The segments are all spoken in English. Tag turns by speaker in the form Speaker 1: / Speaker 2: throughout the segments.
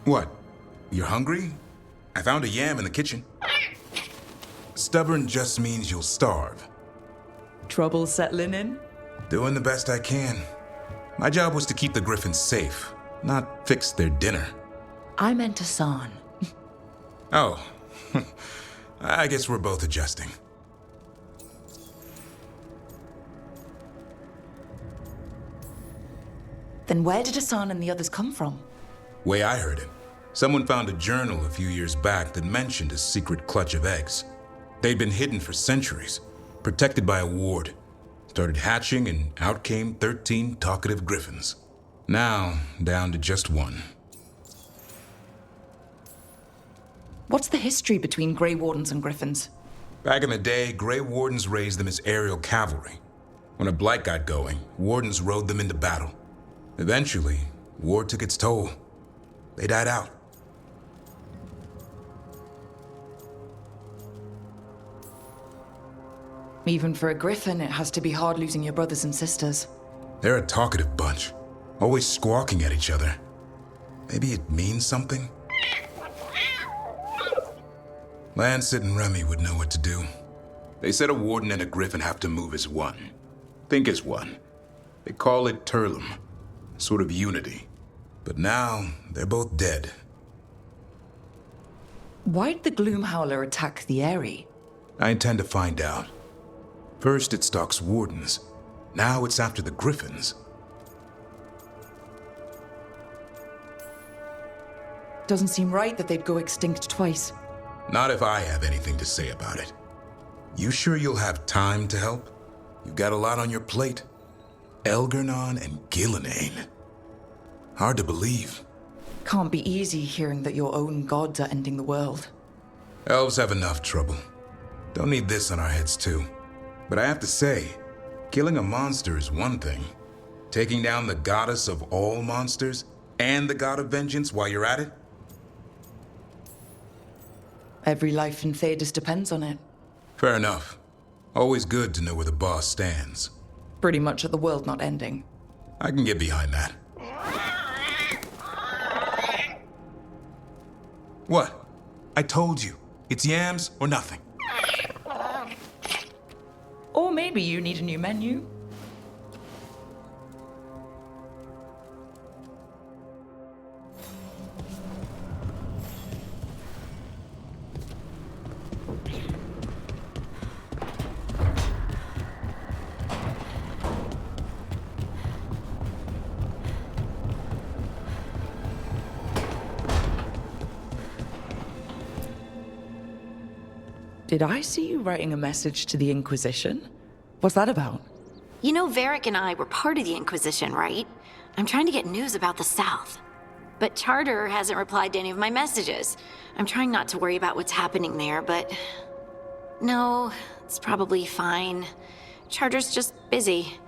Speaker 1: What? You're hungry? I found a yam in the kitchen. Stubborn just means you'll starve.
Speaker 2: Trouble settling in?
Speaker 1: Doing the best I can. My job was to keep the Griffins safe, not fix their dinner.
Speaker 2: I meant Hassan.
Speaker 1: Oh, I guess we're both adjusting.
Speaker 2: Then where did Hassan and the others come from?
Speaker 1: Way I heard it, someone found a journal a few years back that mentioned a secret clutch of eggs. They'd been hidden for centuries, protected by a ward. Started hatching and out came 13 talkative griffins. Now, down to just one.
Speaker 2: What's the history between Grey Wardens and Griffins?
Speaker 1: Back in the day, Grey Wardens raised them as aerial cavalry. When a blight got going, Wardens rode them into battle. Eventually, war took its toll. They died out.
Speaker 2: Even for a Griffin, it has to be hard losing your brothers and sisters.
Speaker 1: They're a talkative bunch, always squawking at each other. Maybe it means something? Lancet and Remy would know what to do. They said a warden and a griffin have to move as one. Think as one. They call it Turlum, a sort of unity. But now, they're both dead.
Speaker 2: Why'd the Gloomhowler attack the Eyrie?
Speaker 1: I intend to find out. First it stalks wardens. Now it's after the griffins.
Speaker 2: Doesn't seem right that they'd go extinct twice.
Speaker 1: Not if I have anything to say about it. You sure you'll have time to help? You've got a lot on your plate. Elgernon and Gillenane. Hard to believe.
Speaker 2: Can't be easy hearing that your own gods are ending the world.
Speaker 1: Elves have enough trouble. Don't need this on our heads too. But I have to say, killing a monster is one thing. Taking down the goddess of all monsters and the god of vengeance while you're at it?
Speaker 2: Every life in Thedas depends on it.
Speaker 1: Fair enough. Always good to know where the boss stands.
Speaker 2: Pretty much at the world not ending.
Speaker 1: I can get behind that. What? I told you. It's yams or nothing.
Speaker 2: Or maybe you need a new menu. Did I see you writing a message to the Inquisition? What's that about?
Speaker 3: You know, Varric and I were part of the Inquisition, right? I'm trying to get news about the South. But Charter hasn't replied to any of my messages. I'm trying not to worry about what's happening there, but... No, it's probably fine. Charter's just busy.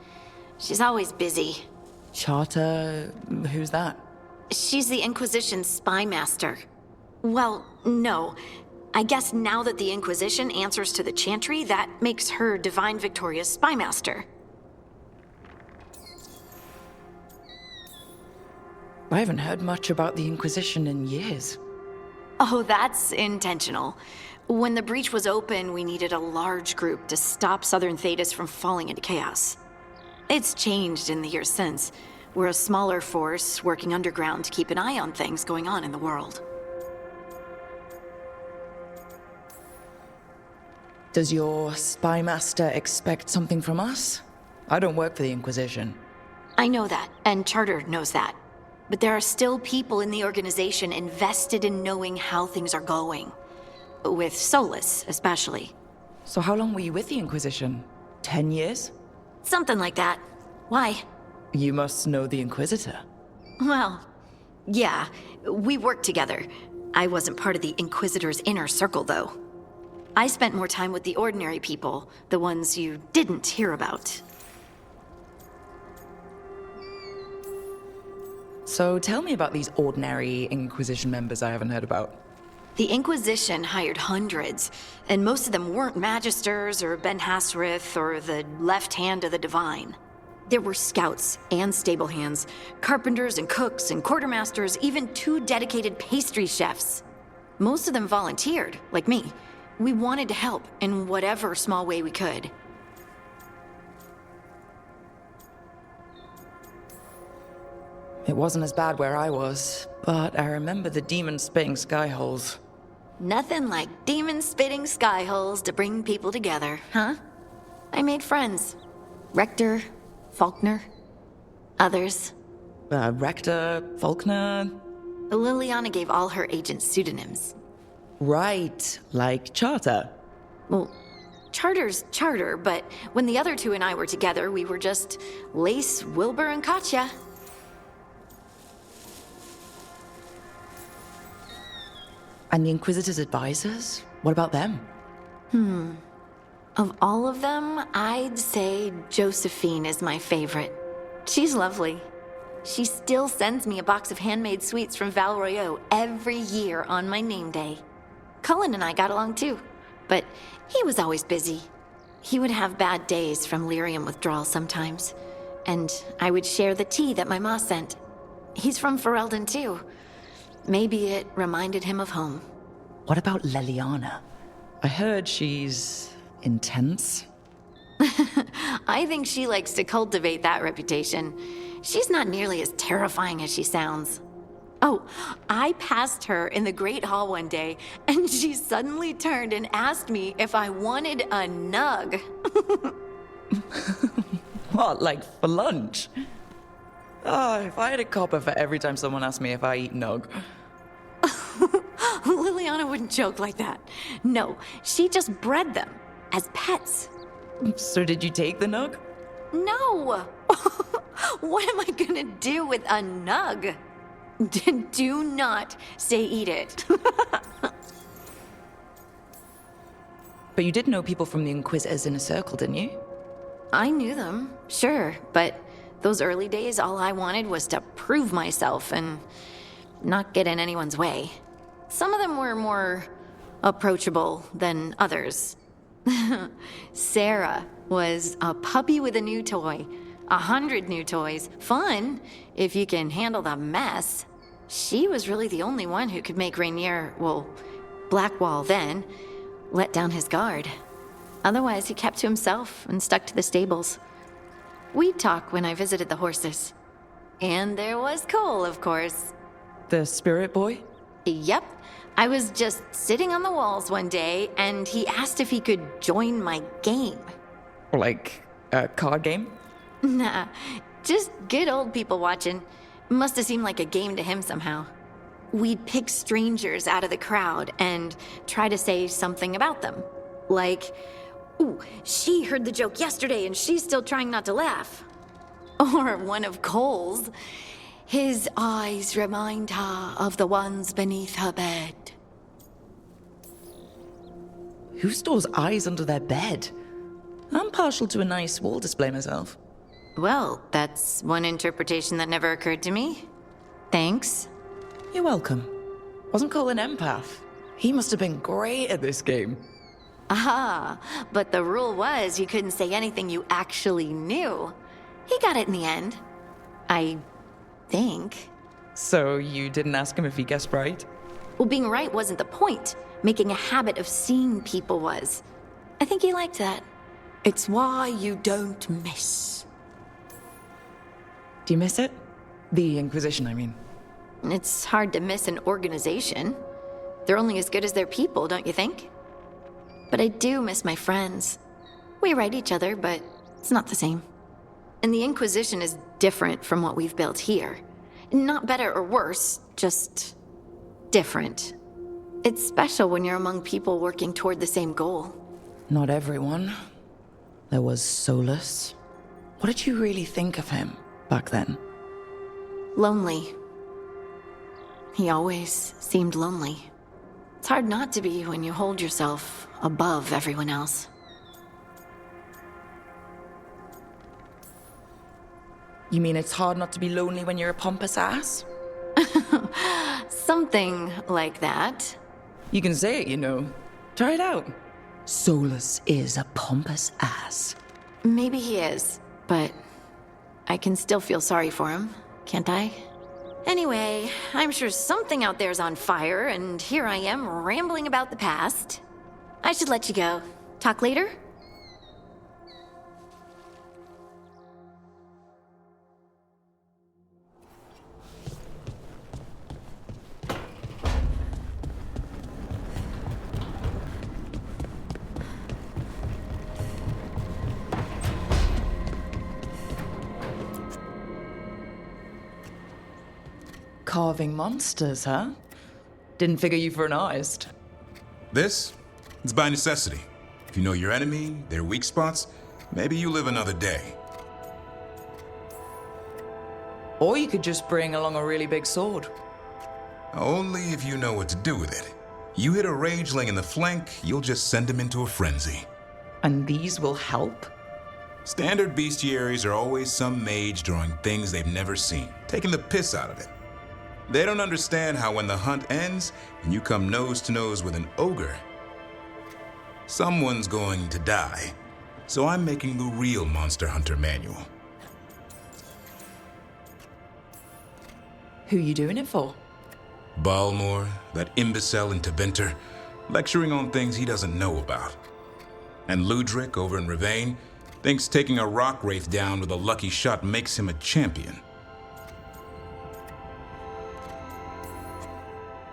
Speaker 3: She's always busy.
Speaker 2: Charter... who's that?
Speaker 3: She's the Inquisition's spy master. Well, no. I guess now that the Inquisition answers to the Chantry, that makes her Divine Victoria's spy master.
Speaker 2: I haven't heard much about the Inquisition in years.
Speaker 3: Oh, that's intentional. When the breach was open, we needed a large group to stop Southern Thedas from falling into chaos. It's changed in the years since. We're a smaller force working underground to keep an eye on things going on in the world.
Speaker 2: Does your spy master expect something from us? I don't work for the Inquisition.
Speaker 3: I know that, and Charter knows that. But there are still people in the organization invested in knowing how things are going. With Solus, especially.
Speaker 2: So how long were you with the Inquisition? 10 years?
Speaker 3: Something like that. Why?
Speaker 2: You must know the Inquisitor.
Speaker 3: Well, yeah, we worked together. I wasn't part of the Inquisitor's inner circle, though. I spent more time with the ordinary people, the ones you didn't hear about.
Speaker 2: So tell me about these ordinary Inquisition members I haven't heard about.
Speaker 3: The Inquisition hired hundreds, and most of them weren't Magisters or Ben Hassrith or the left hand of the Divine. There were scouts and stable hands, carpenters and cooks and quartermasters, even 2 dedicated pastry chefs. Most of them volunteered, like me. We wanted to help in whatever small way we could.
Speaker 2: It wasn't as bad where I was, but I remember the demons spitting sky holes.
Speaker 3: Nothing like demon-spitting sky holes to bring people together, huh? I made friends. Rector, Faulkner, others.
Speaker 2: Rector, Faulkner.
Speaker 3: Liliana gave all her agents pseudonyms.
Speaker 2: Right, like Charter.
Speaker 3: Well, Charter's Charter, but when the other 2 and I were together, we were just Lace, Wilbur, and Katya.
Speaker 2: And the Inquisitor's advisors? What about them?
Speaker 3: Of all of them, I'd say Josephine is my favorite. She's lovely. She still sends me a box of handmade sweets from Val Royeaux every year on my name day. Cullen and I got along too, but he was always busy. He would have bad days from lyrium withdrawal sometimes, and I would share the tea that my ma sent. He's from Ferelden too. Maybe it reminded him of home.
Speaker 2: What about Liliana? I heard she's intense.
Speaker 3: I think she likes to cultivate that reputation. She's not nearly as terrifying as she sounds. Oh, I passed her in the Great Hall one day, and she suddenly turned and asked me if I wanted a nug.
Speaker 2: What, like for lunch? Oh, if I had a copper for every time someone asked me if I eat nug.
Speaker 3: Liliana wouldn't joke like that. No, she just bred them as pets.
Speaker 2: So did you take the nug?
Speaker 3: No! What am I gonna do with a nug? Do not say eat it.
Speaker 2: But you did know people from the Inquisitors Inner Circle, didn't you?
Speaker 3: I knew them, sure, but those early days, all I wanted was to prove myself and not get in anyone's way. Some of them were more approachable than others. Sarah was a puppy with a new toy. 100 new toys. Fun, if you can handle the mess. She was really the only one who could make Rainier, well, Blackwall then, let down his guard. Otherwise, he kept to himself and stuck to the stables. We'd talk when I visited the horses. And there was Cole, of course.
Speaker 2: The spirit boy?
Speaker 3: Yep. I was just sitting on the walls one day, and he asked if he could join my game.
Speaker 2: Like a card game?
Speaker 3: Nah, just good old people watching. Must have seemed like a game to him somehow. We'd pick strangers out of the crowd and try to say something about them. Like, ooh, she heard the joke yesterday and she's still trying not to laugh. Or one of Cole's. His eyes remind her of the ones beneath her bed.
Speaker 2: Who stores eyes under their bed? I'm partial to a nice wall display myself.
Speaker 3: Well, that's one interpretation that never occurred to me. Thanks.
Speaker 2: You're welcome. Wasn't Cole an empath? He must have been great at this game.
Speaker 3: Aha, but the rule was you couldn't say anything you actually knew. He got it in the end. I think.
Speaker 2: So you didn't ask him if he guessed right?
Speaker 3: Well, being right wasn't the point. Making a habit of seeing people was. I think he liked that. It's why you don't miss.
Speaker 2: Do you miss it? The Inquisition, I mean.
Speaker 3: It's hard to miss an organization. They're only as good as their people, don't you think? But I do miss my friends. We write each other, but it's not the same. And the Inquisition is different from what we've built here. Not better or worse, just different. It's special when you're among people working toward the same goal.
Speaker 2: Not everyone. There was Solus. What did you really think of him back then?
Speaker 3: Lonely. He always seemed lonely. It's hard not to be when you hold yourself above everyone else.
Speaker 2: You mean it's hard not to be lonely when you're a pompous ass?
Speaker 3: Something like that.
Speaker 2: You can say it, you know. Try it out. Solus is a pompous ass.
Speaker 3: Maybe he is, but I can still feel sorry for him, can't I? Anyway, I'm sure something out there's on fire, and here I am rambling about the past. I should let you go. Talk later?
Speaker 2: Carving monsters, huh? Didn't figure you for an artist.
Speaker 1: This? It's by necessity. If you know your enemy, their weak spots, maybe you live another day.
Speaker 2: Or you could just bring along a really big sword.
Speaker 1: Only if you know what to do with it. You hit a rageling in the flank, you'll just send him into a frenzy.
Speaker 2: And these will help?
Speaker 1: Standard bestiaries are always some mage drawing things they've never seen, taking the piss out of it. They don't understand how when the hunt ends and you come nose to nose with an ogre, someone's going to die. So I'm making the real Monster Hunter manual.
Speaker 2: Who you doing it for?
Speaker 1: Balmor, that imbecile in Tevinter, lecturing on things he doesn't know about. And Ludric over in Ravane thinks taking a rock wraith down with a lucky shot makes him a champion.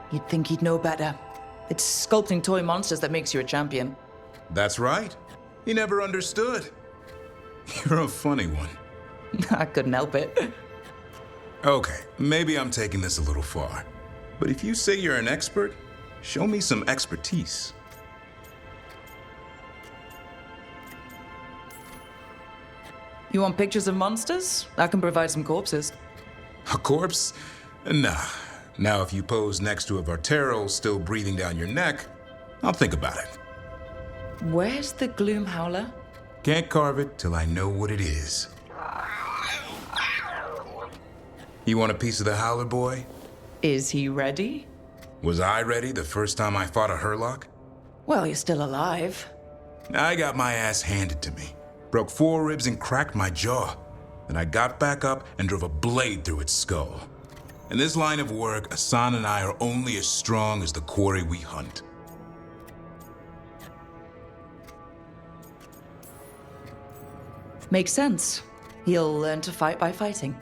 Speaker 2: You'd think he'd know better. It's sculpting toy monsters that makes you a champion.
Speaker 1: That's right. He never understood. You're a funny one.
Speaker 2: I couldn't help it.
Speaker 1: Okay, maybe I'm taking this a little far. But if you say you're an expert, show me some expertise.
Speaker 2: You want pictures of monsters? I can provide some corpses.
Speaker 1: A corpse? Nah. Now if you pose next to a Vartero still breathing down your neck, I'll think about it.
Speaker 2: Where's the Gloom Howler?
Speaker 1: Can't carve it till I know what it is. You want a piece of the Howler boy?
Speaker 2: Is he ready?
Speaker 1: Was I ready the first time I fought a Hurlock?
Speaker 2: Well, you're still alive.
Speaker 1: I got my ass handed to me. Broke 4 ribs and cracked my jaw. Then I got back up and drove a blade through its skull. In this line of work, Asan and I are only as strong as the quarry we hunt.
Speaker 2: Makes sense. He'll learn to fight by fighting.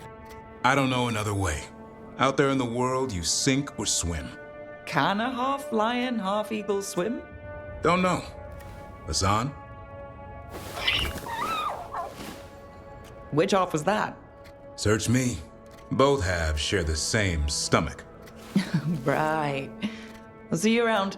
Speaker 1: I don't know another way. Out there in the world, you sink or swim.
Speaker 2: Can a half lion, half eagle swim?
Speaker 1: Don't know. Asan?
Speaker 2: Which half was that?
Speaker 1: Search me. Both halves share the same stomach.
Speaker 2: Right. I'll see you around.